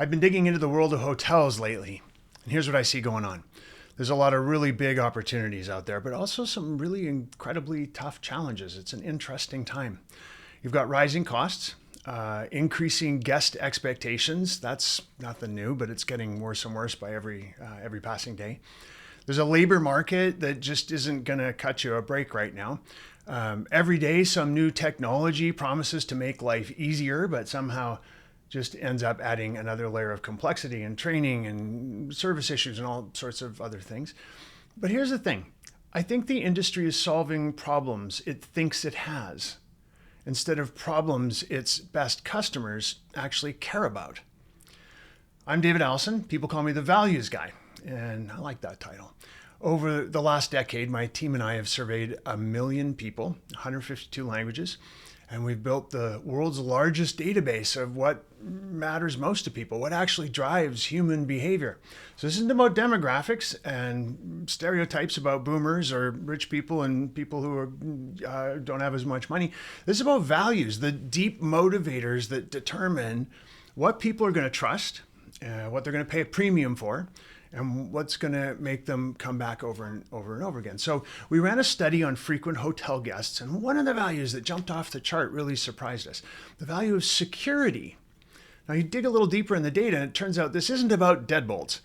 I've been digging into the world of hotels lately, and here's what I see going on. There's a lot of really big opportunities out there, but also some really incredibly tough challenges. It's an interesting time. You've got rising costs, increasing guest expectations. That's nothing new, but it's getting worse and worse by every passing day. There's a labor market that just isn't going to cut you a break right now. Every day, some new technology promises to make life easier, but somehow just ends up adding another layer of complexity and training and service issues and all sorts of other things. But here's the thing. I think the industry is solving problems it thinks it has instead of problems its best customers actually care about. I'm David Allison. People call me the values guy, and I like that title. Over the last decade, my team and I have surveyed 1 million people, 152 languages, and we've built the world's largest database of what matters most to people, what actually drives human behavior. So this isn't about demographics and stereotypes about boomers or rich people and people who don't have as much money. This is about values, the deep motivators that determine what people are going to trust, what they're going to pay a premium for, and what's going to make them come back over and over again. So we ran a study on frequent hotel guests, and one of the values that jumped off the chart really surprised us, the value of security. Now you dig a little deeper in the data, and it turns out this isn't about deadbolts.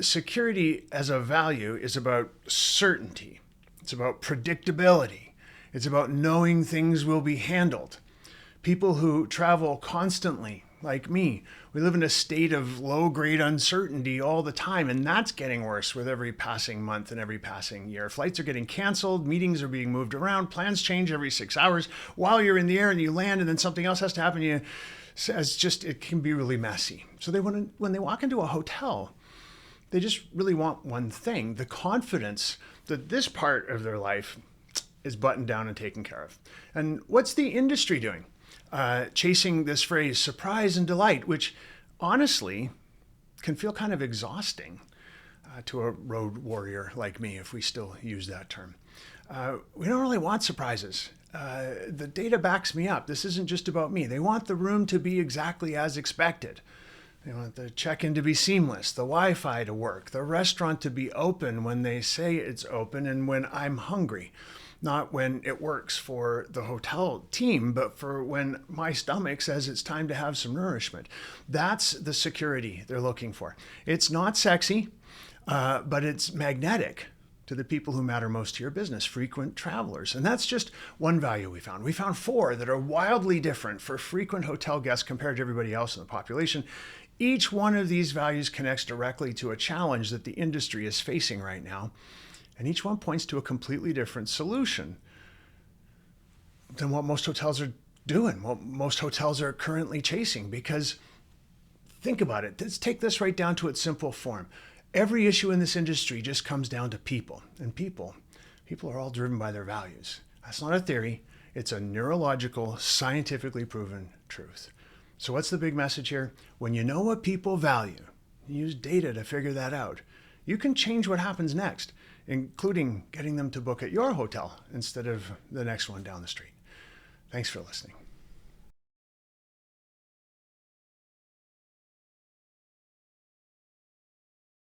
Security as a value is about certainty. It's about predictability. It's about knowing things will be handled. People who travel constantly, like me, we live in a state of low-grade uncertainty all the time, and that's getting worse with every passing month and every passing year. Flights are getting canceled, meetings are being moved around, plans change every 6 hours while you're in the air and you land, and then something else has to happen. It can be really messy. So when they walk into a hotel, they just really want one thing, the confidence that this part of their life is buttoned down and taken care of. And what's the industry doing? Chasing this phrase, surprise and delight, which honestly can feel kind of exhausting to a road warrior like me, if we still use that term. We don't really want surprises. The data backs me up. This isn't just about me. They want the room to be exactly as expected. They want the check-in to be seamless, the Wi-Fi to work, the restaurant to be open when they say it's open and when I'm hungry. Not when it works for the hotel team, but for when my stomach says it's time to have some nourishment. That's the security they're looking for. It's not sexy, but it's magnetic to the people who matter most to your business, frequent travelers. And that's just one value we found. We found 4 that are wildly different for frequent hotel guests compared to everybody else in the population. Each one of these values connects directly to a challenge that the industry is facing right now. And each one points to a completely different solution than what most hotels are doing, what most hotels are currently chasing. Because think about it. Let's take this right down to its simple form. Every issue in this industry just comes down to people. And people are all driven by their values. That's not a theory. It's a neurological, scientifically proven truth. So what's the big message here? When you know what people value, you use data to figure that out, you can change what happens next, including getting them to book at your hotel instead of the next one down the street. Thanks for listening.